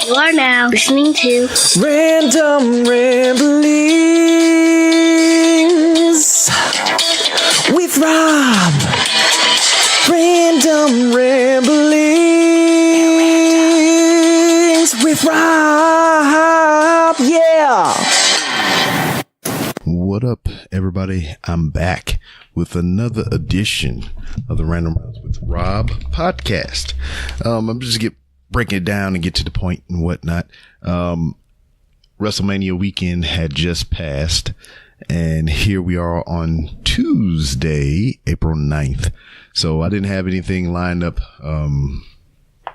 You are now listening to Random Ramblings with Rob. Random Ramblings with Rob. Yeah. What up, everybody? I'm back with another edition of the Random Ramblings with Rob podcast. I'm just breaking it down and get to the point and whatnot. Wrestlemania weekend had just passed, and here we are on Tuesday, April 9th. So I didn't have anything lined up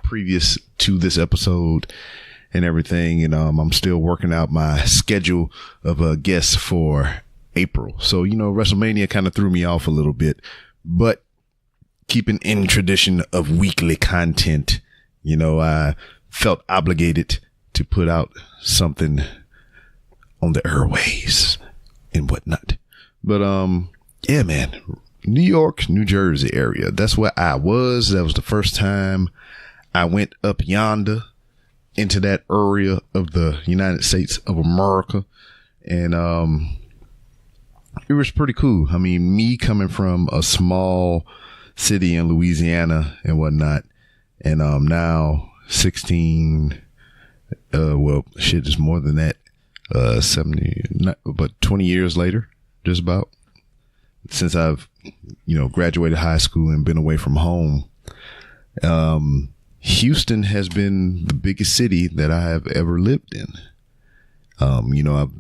previous to this episode and everything, and I'm still working out my schedule of guests for April. So, WrestleMania kind of threw me off a little bit, but keeping in tradition of weekly content, I felt obligated to put out something on the airways and whatnot. But, yeah, man, New York, New Jersey area. That's where I was. That was the first time I went up yonder into that area of the United States of America. And, it was pretty cool. I mean, me coming from a small city in Louisiana and whatnot, and now 16, it's more than that, 70, but 20 years later, just about, since I've, graduated high school and been away from home. Houston has been the biggest city that I have ever lived in. I've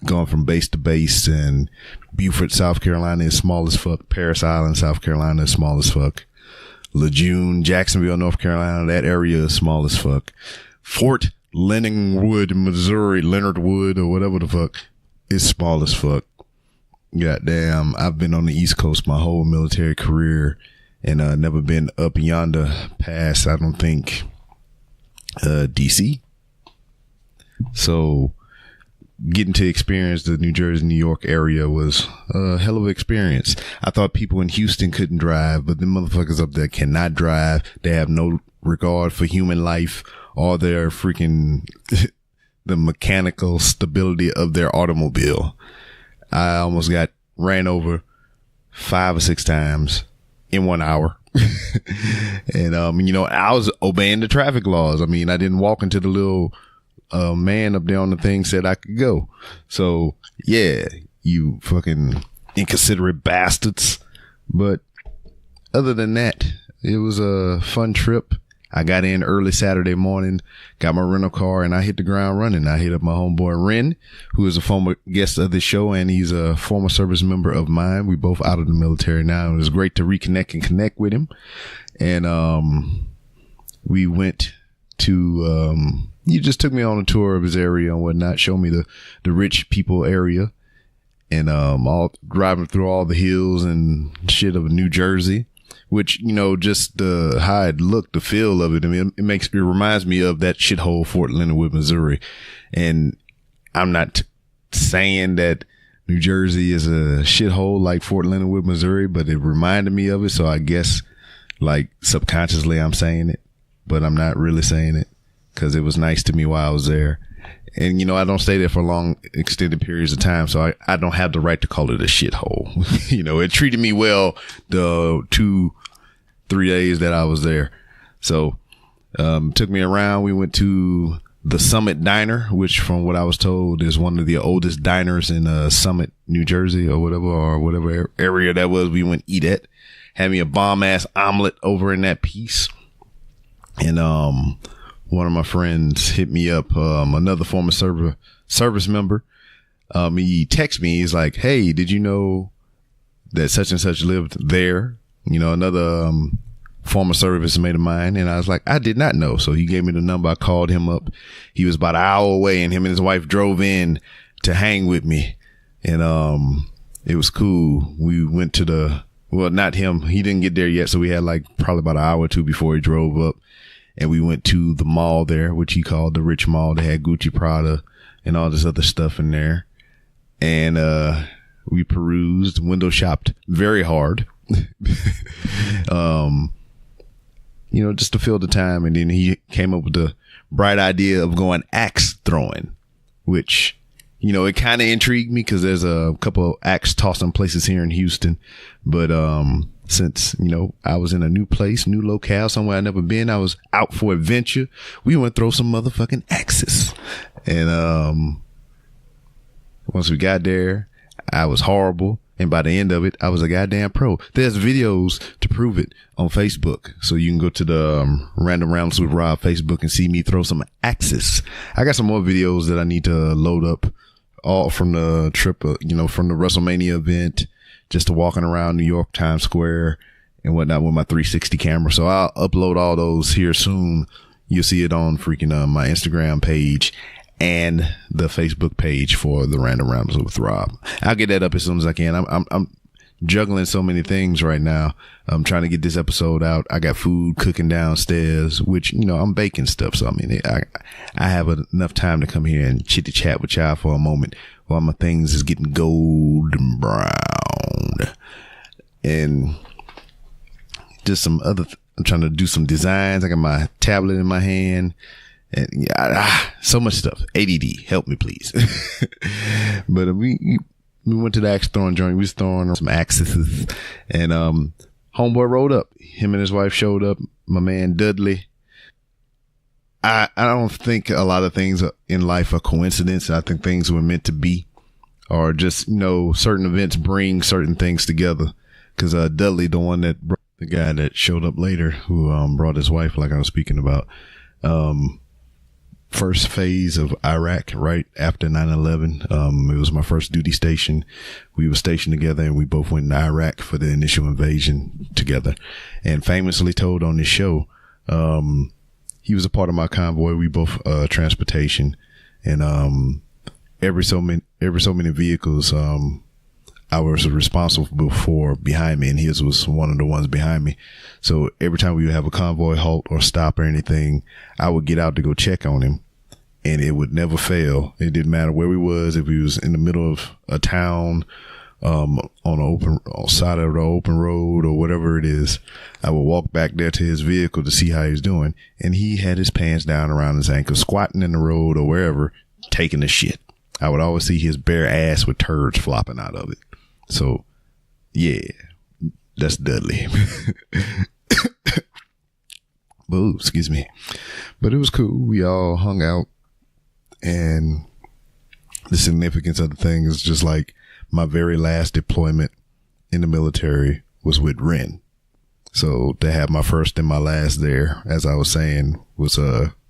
gone from base to base, and Beaufort, South Carolina is small as fuck. Parris Island, South Carolina is small as fuck. Lejeune, Jacksonville, North Carolina, that area is small as fuck. Fort Leonard Wood, Missouri, Leonard Wood or whatever the fuck, is small as fuck. Goddamn, I've been on the East Coast my whole military career, and never been up yonder past, I don't think, DC. So getting to experience the New Jersey, New York area was a hell of an experience. I thought people in Houston couldn't drive, but the motherfuckers up there cannot drive. They have no regard for human life or their freaking the mechanical stability of their automobile. I almost got ran over 5 or 6 times in 1 hour. And, I was obeying the traffic laws. I mean, I didn't walk into the little man up there on the thing said I could go. So, yeah, you fucking inconsiderate bastards. But other than that, it was a fun trip. I got in early Saturday morning, got my rental car, and I hit the ground running. I hit up my homeboy Ren, who is a former guest of the show, and he's a former service member of mine. We both out of the military now. It was great to reconnect and connect with him. And we went to he just took me on a tour of his area and whatnot, showed me the rich people area, and all driving through all the hills and shit of New Jersey. Which, just how it looked, the feel of it. I mean, it reminds me of that shithole Fort Leonard Wood, Missouri. And I'm not saying that New Jersey is a shithole like Fort Leonard Wood, Missouri, but it reminded me of it. So I guess like subconsciously I'm saying it, but I'm not really saying it because it was nice to me while I was there. And, I don't stay there for long extended periods of time, so I don't have the right to call it a shithole. It treated me well the 2-3 days that I was there. So, took me around. We went to the Summit Diner, which from what I was told is one of the oldest diners in Summit, New Jersey or whatever area that was we went eat at. Had me a bomb ass omelet over in that piece. And, one of my friends hit me up, another former service member. He texted me. He's like, "Hey, did you know that such and such lived there?" Another former serviceman of mine. And I was like, I did not know. So he gave me the number. I called him up. He was about an hour away, and him and his wife drove in to hang with me. And it was cool. We went to not him. He didn't get there yet. So we had probably about an hour or two before he drove up. And we went to the mall there, which he called the Rich Mall. They had Gucci, Prada, and all this other stuff in there. And we perused, window shopped very hard. Just to fill the time. And then he came up with the bright idea of going axe throwing, which, you know, it kind of intrigued me because there's a couple of axe tossing places here in Houston. But since, you know, I was in a new place, new locale, somewhere I'd never been, I was out for adventure. We went throw some motherfucking axes. And once we got there, I was horrible. And by the end of it, I was a goddamn pro. There's videos to prove it on Facebook. So you can go to the Random Rounds with Rob Facebook and see me throw some axes. I got some more videos that I need to load up, all from the trip, you know, from the Wrestlemania event, just to walking around New York, Times Square and whatnot with my 360 camera. So I'll upload all those here soon. You'll see it on freaking my Instagram page and the Facebook page for the Random Rounds with Rob. I'll get that up as soon as I can. I'm juggling so many things right now. I'm trying to get this episode out. I got food cooking downstairs, which, you know, I'm baking stuff. So, I mean, I have enough time to come here and chitty chat with y'all for a moment while my things is getting golden brown. And just some other, I'm trying to do some designs. I got my tablet in my hand. And so much stuff. ADD, help me, please. But we went to the axe throwing joint. We was throwing some axes, and homeboy rode up. Him and his wife showed up. My man Dudley. I don't think a lot of things in life are coincidence. I think things were meant to be, or just, you know, certain events bring certain things together. Because Dudley, the guy that showed up later, who brought his wife, like I was speaking about. First phase of Iraq, right after 9/11. It was my first duty station. We were stationed together, and we both went to Iraq for the initial invasion together. And famously told on this show, he was a part of my convoy. We both transportation, and every so many vehicles I was responsible for behind me, and his was one of the ones behind me. So every time we would have a convoy halt or stop or anything, I would get out to go check on him, and it would never fail. It didn't matter where we was. If we was in the middle of a town, on an side of the open road or whatever it is, I would walk back there to his vehicle to see how he was doing. And he had his pants down around his ankles, squatting in the road or wherever, taking a shit. I would always see his bare ass with turds flopping out of it. So, yeah, that's Dudley. Boo, excuse me. But it was cool. We all hung out, and the significance of the thing is just like my very last deployment in the military was with Ren. So to have my first and my last there, as I was saying, was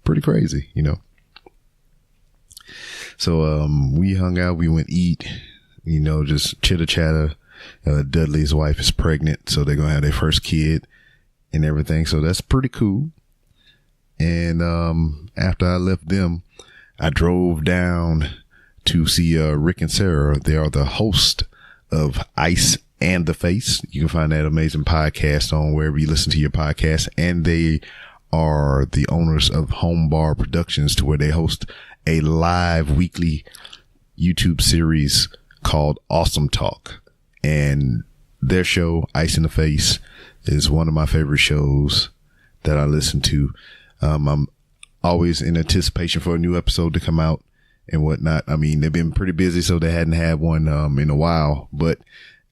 pretty crazy, you know. So we hung out, we went eat, you know, just chitter chatter. Dudley's wife is pregnant, so they're gonna have their first kid and everything. So that's pretty cool. And after I left them, I drove down to see Rick and Sarah. They are the host of Ice and the Face. You can find that amazing podcast on wherever you listen to your podcast. And they are the owners of Home Bar Productions, to where they host a live weekly YouTube series called Awesome Talk. And their show, Ice in the Face, is one of my favorite shows that I listen to. I'm always in anticipation for a new episode to come out and whatnot. I mean, they've been pretty busy, so they hadn't had one in a while. But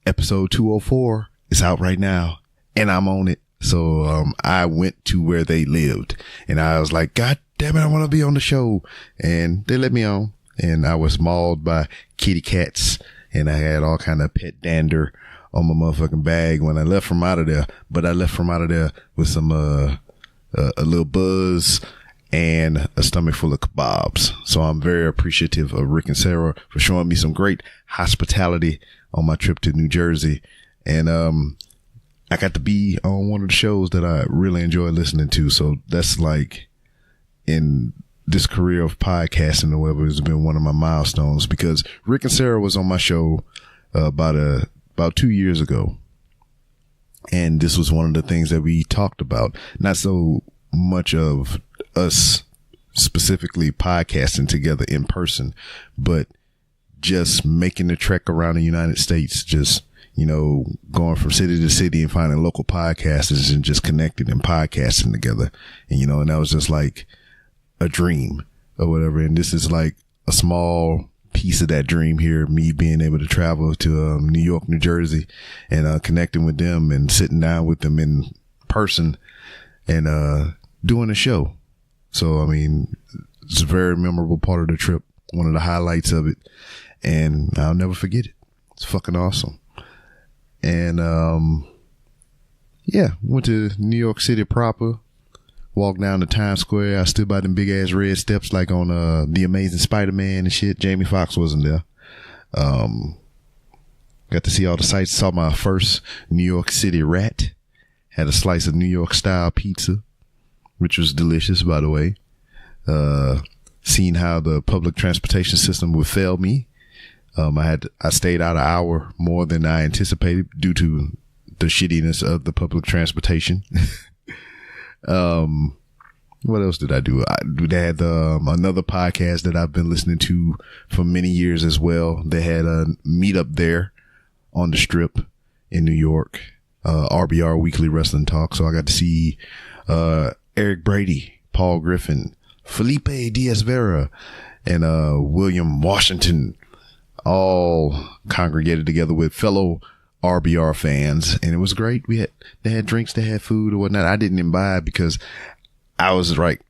episode 204 is out right now, and I'm on it. So I went to where they lived, and I was like, God damn it, I want to be on the show. And they let me on, and I was mauled by kitty cats, and I had all kind of pet dander on my motherfucking bag when I left from out of there. But I left from out of there with some a little buzz and a stomach full of kebabs. So I'm very appreciative of Rick and Sarah for showing me some great hospitality on my trip to New Jersey. And I got to be on one of the shows that I really enjoy listening to. So that's like, in this career of podcasting or whatever, has been one of my milestones, because Rick and Sarah was on my show about 2 years ago. And this was one of the things that we talked about. Not so much of us specifically podcasting together in person, but just making the trek around the United States, just, you know, going from city to city and finding local podcasters and just connecting and podcasting together. And, you know, and that was just like a dream or whatever. And this is like a small piece of that dream here, me being able to travel to New York, New Jersey, and connecting with them and sitting down with them in person and doing a show. So, I mean, it's a very memorable part of the trip, one of the highlights of it, and I'll never forget it. It's fucking awesome. And yeah, went to New York City proper. Walked down to Times Square. I stood by them big ass red steps like on The Amazing Spider-Man and shit. Jamie Foxx wasn't there. Got to see all the sights. Saw my first New York City rat. Had a slice of New York style pizza, which was delicious, by the way. Seen how the public transportation system would fail me. I stayed out an hour more than I anticipated due to the shittiness of the public transportation. What else did I do? They had another podcast that I've been listening to for many years as well. They had a meetup there on the Strip in New York, RBR Weekly Wrestling Talk. So I got to see Eric Brady, Paul Griffin, Felipe Diaz-Vera, and William Washington, all congregated together with fellow RBR fans, and it was great. They had drinks, they had food or whatnot. I didn't imbibe because I was like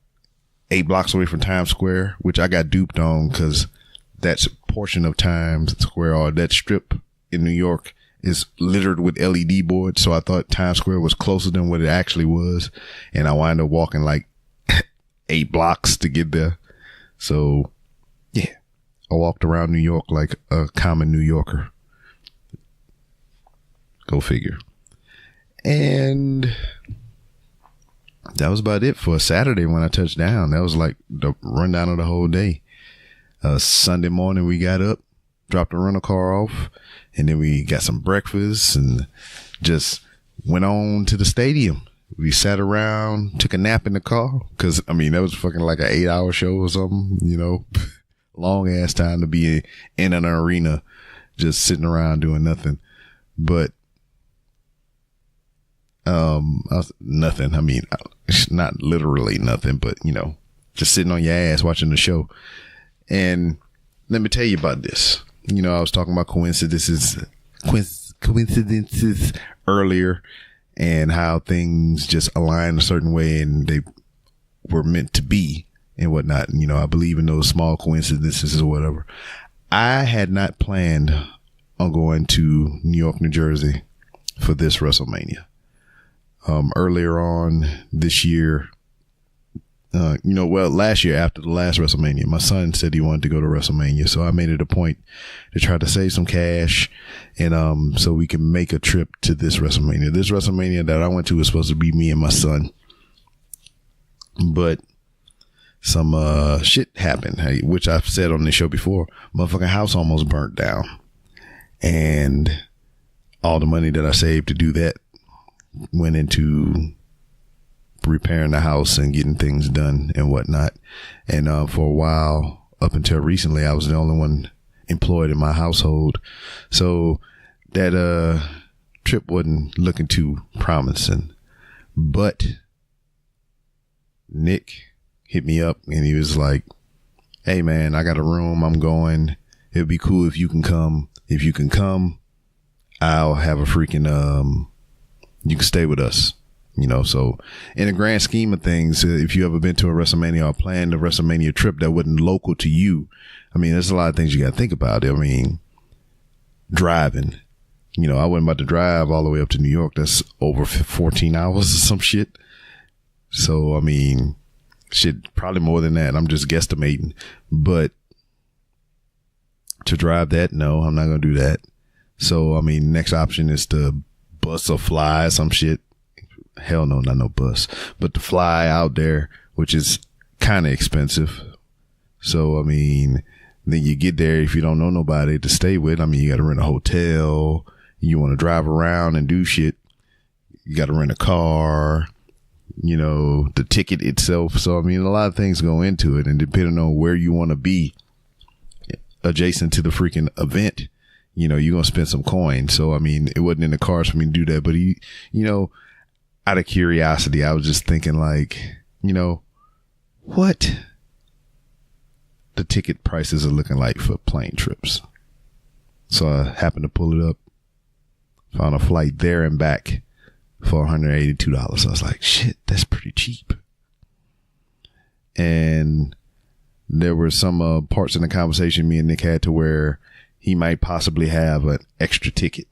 8 blocks away from Times Square, which I got duped on because that portion of Times Square or that strip in New York is littered with LED boards. So I thought Times Square was closer than what it actually was, and I wound up walking like 8 blocks to get there. So yeah, I walked around New York like a common New Yorker. Go figure. And that was about it for a Saturday when I touched down. That was like the rundown of the whole day. Sunday morning we got up, dropped the rental car off, and then we got some breakfast and just went on to the stadium. We sat around, took a nap in the car because, I mean, that was fucking like an 8-hour show or something, you know, long ass time to be in an arena just sitting around doing nothing. But nothing. I mean, not literally nothing, but you know, just sitting on your ass watching the show. And let me tell you about this. You know, I was talking about coincidences earlier and how things just align a certain way and they were meant to be and whatnot. And, you know, I believe in those small coincidences or whatever. I had not planned on going to New York, New Jersey for this WrestleMania. Earlier on this year, last year after the last WrestleMania, my son said he wanted to go to WrestleMania. So I made it a point to try to save some cash and, so we can make a trip to this WrestleMania. This WrestleMania that I went to was supposed to be me and my son, but some, shit happened, which I've said on this show before. Motherfucking house almost burnt down, and all the money that I saved to do that went into repairing the house and getting things done and whatnot. And for a while, up until recently, I was the only one employed in my household. So that trip wasn't looking too promising. But Nick hit me up and he was like, "Hey man, I got a room. I'm going. It'd be cool if you can come. If you can come, I'll have a freaking you can stay with us." You know, so in the grand scheme of things, if you ever been to a WrestleMania or planned a WrestleMania trip that wasn't local to you, I mean, there's a lot of things you got to think about. I mean, driving, you know, I wasn't about to drive all the way up to New York. That's over 14 hours or some shit. So, I mean, shit, probably more than that. I'm just guesstimating. But to drive that, no, I'm not going to do that. So, I mean, next option is to bus or fly some shit. Hell no, not no bus, but to fly out there, which is kind of expensive. So, I mean, then you get there, if you don't know nobody to stay with, I mean, you got to rent a hotel. You want to drive around and do shit. You got to rent a car, you know, the ticket itself. So, I mean, a lot of things go into it, and depending on where you want to be adjacent to the freaking event, you know, you're going to spend some coin. So, I mean, it wasn't in the cards for me to do that, but you know, out of curiosity, I was just thinking like, you know, what the ticket prices are looking like for plane trips. So I happened to pull it up, found a flight there and back for $182. I was like, shit, that's pretty cheap. And there were some parts in the conversation me and Nick had to where he might possibly have an extra ticket.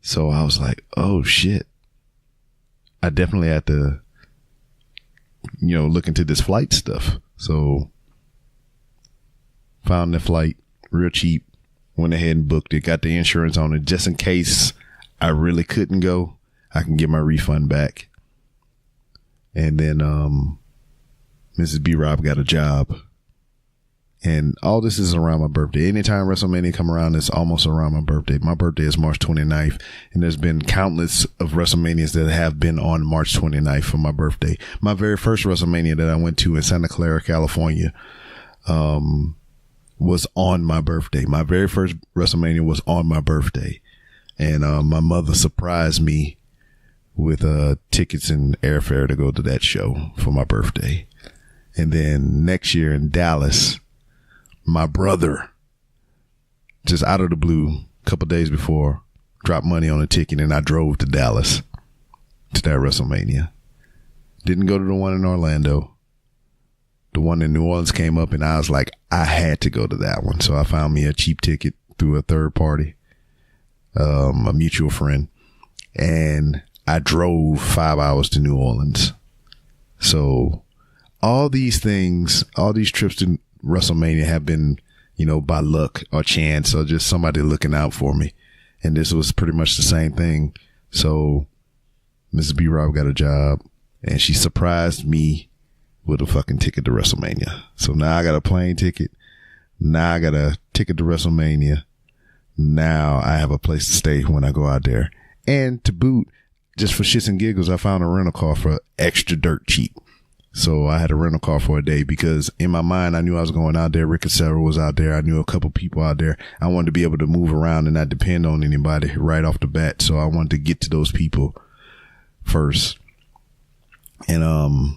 So I was like, oh shit, I definitely had to, look into this flight stuff. So found the flight real cheap, went ahead and booked it, got the insurance on it just in case I really couldn't go. I can get my refund back. And then Mrs. B. Rob got a job. And all this is around my birthday. Anytime WrestleMania come around, it's almost around my birthday. My birthday is March 29th. And there's been countless of WrestleManias that have been on March 29th for my birthday. My very first WrestleMania that I went to in Santa Clara, California, was on my birthday. My very first WrestleMania was on my birthday. And my mother surprised me with tickets and airfare to go to that show for my birthday. And then next year in Dallas, my brother, just out of the blue, a couple days before, dropped money on a ticket, and I drove to Dallas to that WrestleMania. Didn't go to the one in Orlando. The one in New Orleans came up, and I was like, I had to go to that one. So I found me a cheap ticket through a third party, a mutual friend, and I drove 5 hours to New Orleans. So all these things, all these trips to WrestleMania have been, by luck or chance or just somebody looking out for me. And this was pretty much the same thing. So Mrs. B. Rob got a job and she surprised me with a fucking ticket to WrestleMania. So now I got a plane ticket. Now I got a ticket to WrestleMania. Now I have a place to stay when I go out there. And to boot, just for shits and giggles, I found a rental car for extra dirt cheap. So I had a rental car for a day because in my mind, I knew I was going out there. Rick Casero was out there. I knew a couple people out there. I wanted to be able to move around and not depend on anybody right off the bat. So I wanted to get to those people first. And,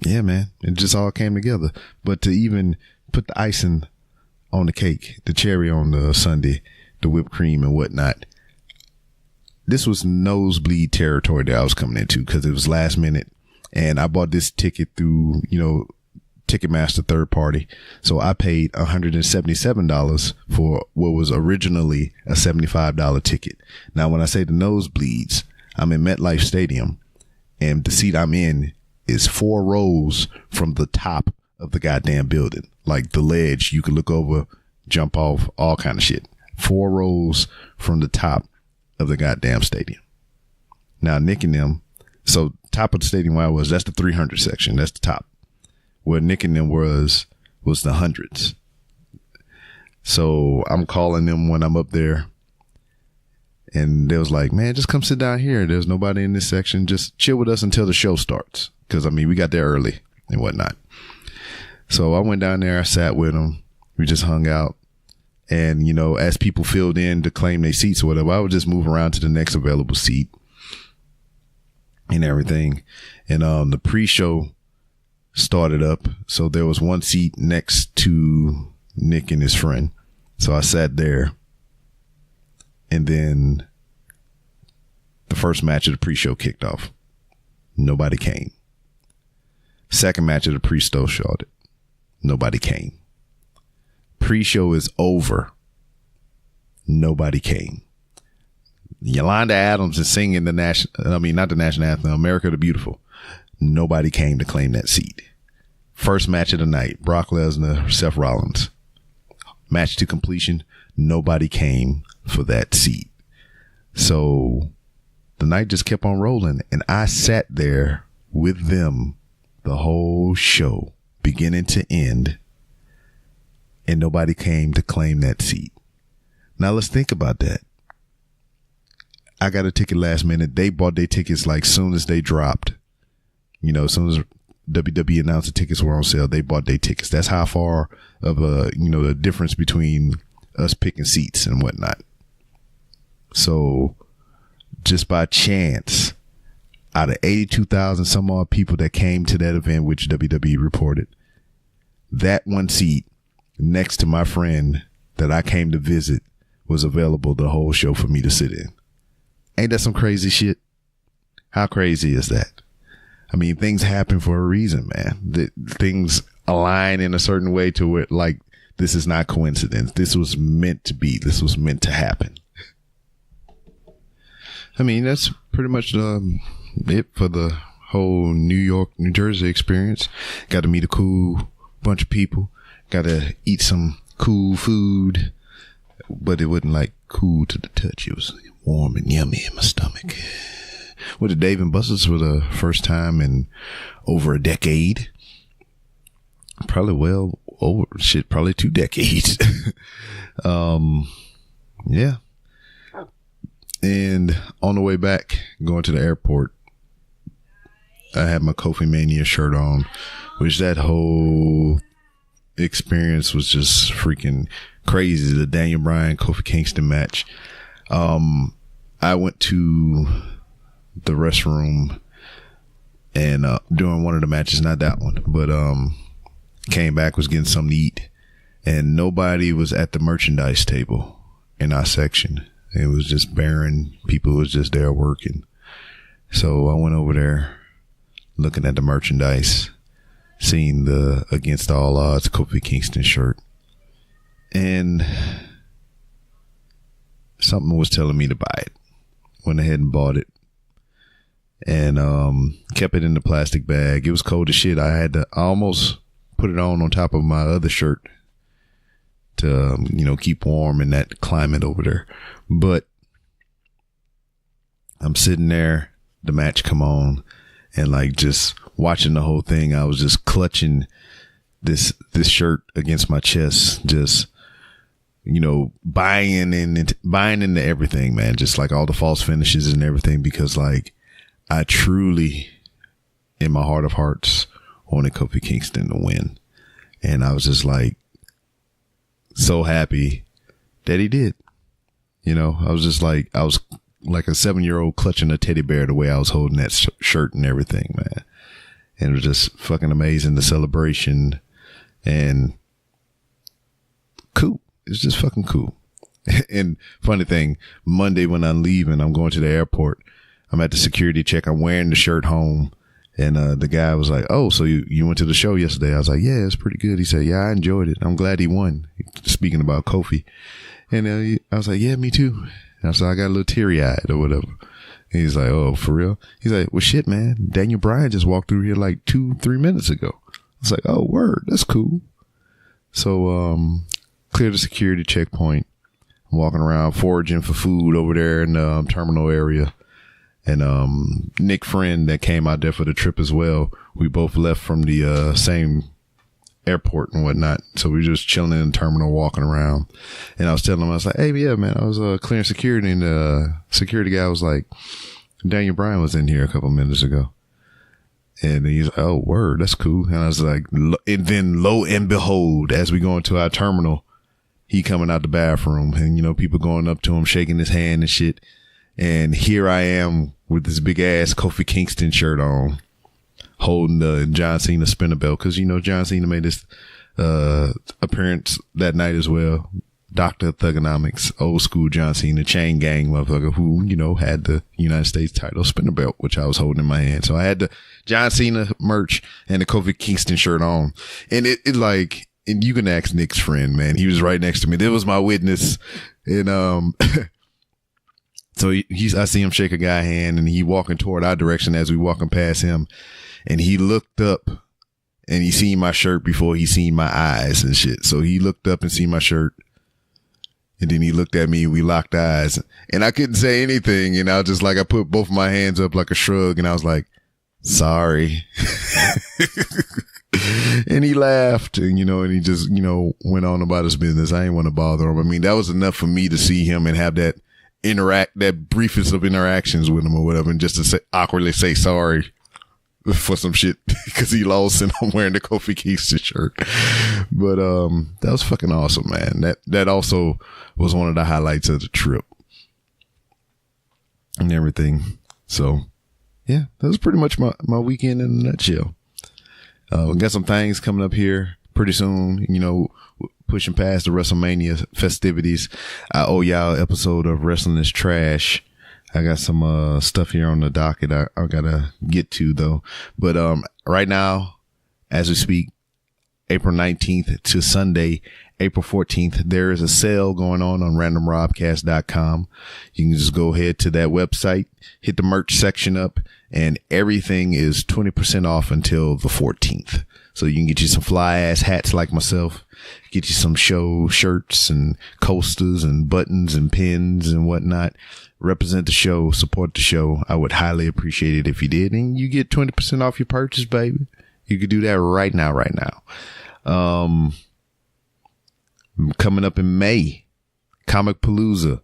yeah, man, it just all came together. But to even put the icing on the cake, the cherry on the sundae, the whipped cream and whatnot, this was nosebleed territory that I was coming into because it was last minute. And I bought this ticket through, Ticketmaster third party. So I paid $177 for what was originally a $75 ticket. Now, when I say the nosebleeds, I'm in MetLife Stadium and the seat I'm in is 4 rows from the top of the goddamn building. Like the ledge, you could look over, jump off, all kind of shit. 4 rows from the top of the goddamn stadium. Now, Nick and them, so top of the stadium where I was, that's the 300 section. That's the top. Where Nick and them was the hundreds. So I'm calling them when I'm up there. And they was like, man, just come sit down here. There's nobody in this section. Just chill with us until the show starts. Because, we got there early and whatnot. So I went down there. I sat with them. We just hung out. And, as people filled in to claim their seats or whatever, I would just move around to the next available seat. And everything. And the pre-show started up. So there was one seat next to Nick and his friend. So I sat there. And then the first match of the pre-show kicked off. Nobody came. Second match of the pre-show started. Nobody came. Pre-show is over. Nobody came. Yolanda Adams is singing not the national anthem, America the Beautiful. Nobody came to claim that seat. First match of the night, Brock Lesnar, Seth Rollins. Match to completion. Nobody came for that seat. So the night just kept on rolling and I sat there with them the whole show, beginning to end, and nobody came to claim that seat. Now let's think about that. I got a ticket last minute. They bought their tickets like soon as they dropped. As soon as WWE announced the tickets were on sale, they bought their tickets. That's how far of the difference between us picking seats and whatnot. So just by chance, out of 82,000 some odd people that came to that event, which WWE reported, that one seat next to my friend that I came to visit was available the whole show for me to sit in. Ain't that some crazy shit? How crazy is that? I mean, things happen for a reason, man. Things align in a certain way to where, like, this is not coincidence. This was meant to be. This was meant to happen. I mean, that's pretty much it for the whole New York, New Jersey experience. Got to meet a cool bunch of people. Got to eat some cool food. But it wasn't like cool to the touch. It was warm and yummy in my stomach. Went to Dave and Buster's for the first time in over a decade. Probably probably 2 decades. Yeah. And on the way back, going to the airport, I had my Kofi Mania shirt on, which that whole experience was just freaking crazy. The Daniel Bryan Kofi Kingston match. I went to the restroom and during one of the matches, not that one, but came back, was getting something to eat, and nobody was at the merchandise table in our section. It was just barren. People was just there working. So I went over there looking at the merchandise, seeing the Against All Odds Kofi Kingston shirt, and something was telling me to buy it. Went ahead and bought it, and kept it in the plastic bag. It was cold as shit. I almost put it on top of my other shirt to keep warm in that climate over there. But I'm sitting there, the match come on, and like just watching the whole thing, I was just clutching this shirt against my chest, just buying into everything, man. Just like all the false finishes and everything, because like I truly, in my heart of hearts, wanted Kofi Kingston to win. And I was just like so happy that he did. I was just like, I was like a 7-year-old clutching a teddy bear the way I was holding that shirt and everything, man. And it was just fucking amazing, the celebration, and cool. It's just fucking cool. And funny thing, Monday when I'm leaving, I'm going to the airport. I'm at the security check. I'm wearing the shirt home. And the guy was like, "Oh, so you went to the show yesterday?" I was like, "Yeah, it's pretty good." He said, "Yeah, I enjoyed it. I'm glad he won." Speaking about Kofi. And I was like, "Yeah, me too." And I said, "I got a little teary-eyed or whatever." And he's like, "Oh, for real?" He's like, "Well, shit, man. Daniel Bryan just walked through here like 2-3 minutes ago." I was like, "Oh, word. That's cool." So clear the security checkpoint. I'm walking around foraging for food over there in the terminal area. And Nick Friend that came out there for the trip as well. We both left from the same airport and whatnot. So we were just chilling in the terminal, walking around. And I was telling him, I was like, "Hey, yeah, man, I was clearing security." And the security guy was like, "Daniel Bryan was in here a couple minutes ago." And he's like, "Oh, word, that's cool." And I was like, and then lo and behold, as we go into our terminal, he coming out the bathroom, and people going up to him, shaking his hand and shit. And here I am with this big ass Kofi Kingston shirt on, holding the John Cena spinner belt. Cause John Cena made this, appearance that night as well. Dr. Thugonomics, old school John Cena, chain gang motherfucker who, had the United States title spinner belt, which I was holding in my hand. So I had the John Cena merch and the Kofi Kingston shirt on. And it like, and you can ask Nick's friend, man. He was right next to me. That was my witness. And, so I see him shake a guy's hand, and he walking toward our direction as we walking past him. And he looked up and he seen my shirt before he seen my eyes and shit. So he looked up and seen my shirt. And then he looked at me, we locked eyes, and I couldn't say anything. And I was just like, I put both my hands up like a shrug, and I was like, "Sorry." And he laughed, and and he just, went on about his business. I didn't want to bother him. I mean, that was enough for me to see him and have that briefest of interactions with him or whatever, and just to awkwardly say sorry for some shit because he lost and I'm wearing the Kofi Kingston shirt. But that was fucking awesome, man. That also was one of the highlights of the trip and everything. So yeah, that was pretty much my weekend in a nutshell. Got some things coming up here pretty soon. pushing past the WrestleMania festivities. I owe y'all an episode of Wrestling is Trash. I got some stuff here on the docket I gotta get to though. But right now, as we speak, April 19th to Sunday, April 14th, there is a sale going on randomrobcast.com. You can just go ahead to that website, hit the merch section up, and everything is 20% off until the 14th. So you can get you some fly ass hats like myself, get you some show shirts and coasters and buttons and pins and whatnot. Represent the show, support the show. I would highly appreciate it if you did. And you get 20% off your purchase, baby. You could do that right now. Coming up in May, Comic Palooza,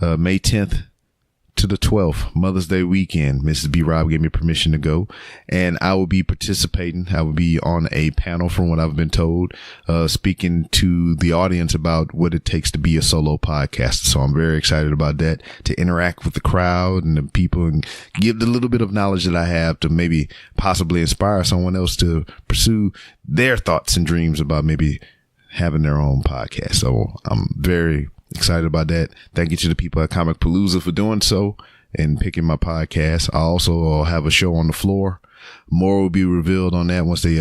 May 10th to the 12th, Mother's Day weekend. Mrs. B. Rob gave me permission to go, and I will be participating. I will be on a panel, from what I've been told, speaking to the audience about what it takes to be a solo podcaster. So I'm very excited about that, to interact with the crowd and the people and give the little bit of knowledge that I have to maybe possibly inspire someone else to pursue their thoughts and dreams about maybe having their own podcast. So I'm very excited about that. Thank you to the people at Comic Palooza for doing so and picking my podcast. I also have a show on the floor. More will be revealed on that once they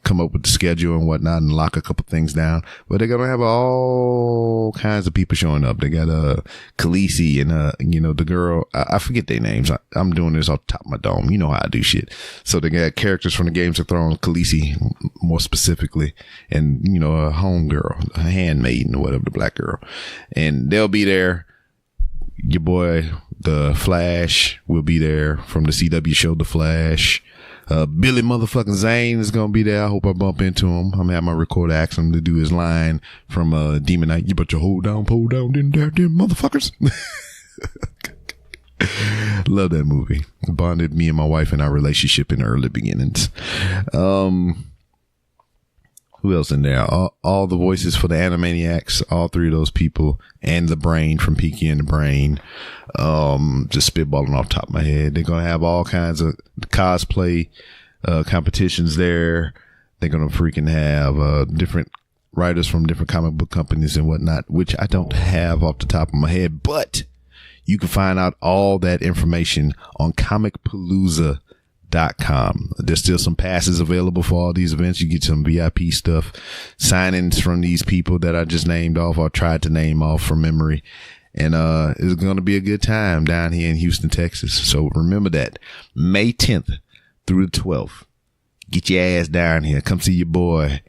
come up with the schedule and whatnot and lock a couple things down. But they're gonna have all kinds of people showing up. They got Khaleesi and the girl. I forget their names. I'm doing this off the top of my dome. You know how I do shit. So they got characters from the Games of Thrones, Khaleesi more specifically, and a homegirl, a handmaiden or whatever, the black girl, and they'll be there. Your boy, the Flash, will be there from the CW show, The Flash. Billy motherfucking Zane is going to be there. I hope I bump into him. I'm going to have my recorder ask him to do his line from Demon Knight. You better hold down, pull down, them motherfuckers. Love that movie. Bonded me and my wife in our relationship in the early beginnings. Who else in there? All the voices for the Animaniacs, all three of those people, and the Brain from Peaky and the Brain. Just spitballing off the top of my head. They're going to have all kinds of cosplay competitions there. They're going to freaking have different writers from different comic book companies and whatnot, which I don't have off the top of my head, but you can find out all that information on comicpalooza.com. There's still some passes available for all these events. You get some VIP stuff, signings from these people that I just named off or tried to name off from memory. And it's going to be a good time down here in Houston, Texas. So remember that. May 10th through the 12th. Get your ass down here. Come see your boy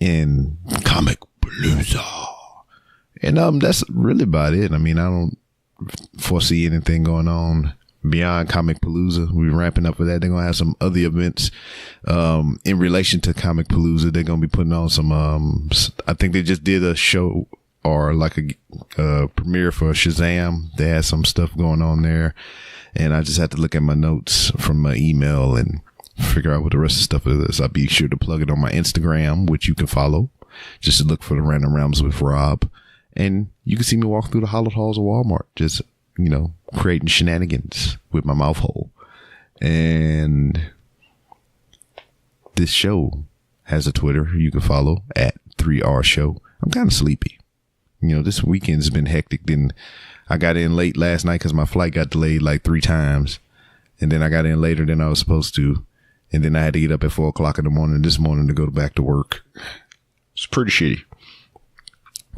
in Comic Palooza. And that's really about it. I mean, I don't foresee anything going on beyond Comic Palooza. We're ramping up for that. They're going to have some other events in relation to Comic Palooza. They're going to be putting on some, I think they just did a show or like a premiere for Shazam. They had some stuff going on there. And I just had to look at my notes from my email and figure out what the rest of the stuff is. I'll be sure to plug it on my Instagram, which you can follow. Just to look for the Random Realms with Rob. And you can see me walk through the hollowed halls of Walmart. Just, creating shenanigans with my mouth hole. And this show has a Twitter you can follow at 3R Show. I'm kind of sleepy. This weekend's been hectic. Then I got in late last night because my flight got delayed like 3 times. And then I got in later than I was supposed to. And then I had to get up at 4 o'clock in the morning this morning to go back to work. It's pretty shitty.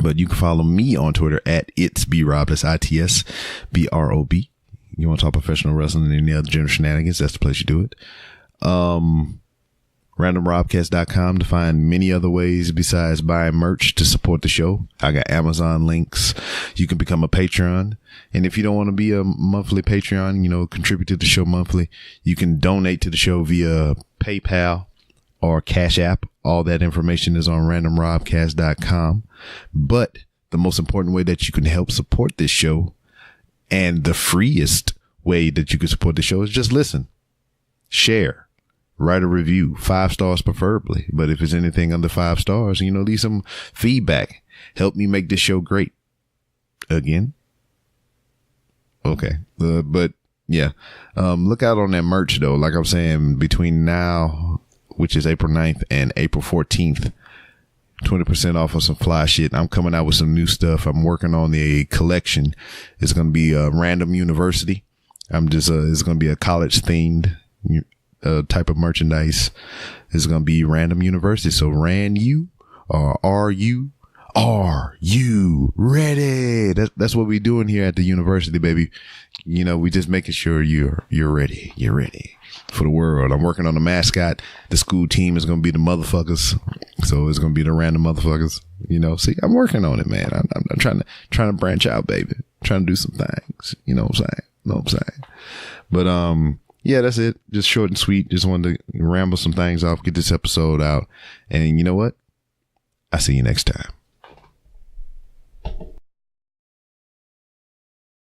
But you can follow me on Twitter at itsbrob. That's ITSBROB. You want to talk professional wrestling and any other general shenanigans, that's the place you do it. randomrobcast.com to find many other ways besides buying merch to support the show. I got Amazon links. You can become a Patreon. And if you don't want to be a monthly Patreon, contribute to the show monthly, you can donate to the show via PayPal or Cash App. All that information is on randomrobcast.com. But the most important way that you can help support this show, and the freest way that you can support the show, is just listen, share, write a review, 5 stars preferably. But if it's anything under 5 stars, leave some feedback. Help me make this show great. Again. Okay. But yeah, look out on that merch though. Like I'm saying, between now, which is April 9th and April 14th, 20% off of some fly shit. I'm coming out with some new stuff. I'm working on a collection. It's going to be a random university. It's going to be a college themed type of merchandise. It's going to be random university. So are you ready? That's what we doing here at the university, baby. You know, we just making sure you're ready. You're ready for the world. I'm working on the mascot. The school team is going to be the motherfuckers. So it's going to be the random motherfuckers. You know, see, I'm working on it, man. I'm trying to branch out, baby. Trying to do some things. You know what I'm saying? But, yeah, that's it. Just short and sweet. Just wanted to ramble some things off, get this episode out. And you know what? I'll see you next time.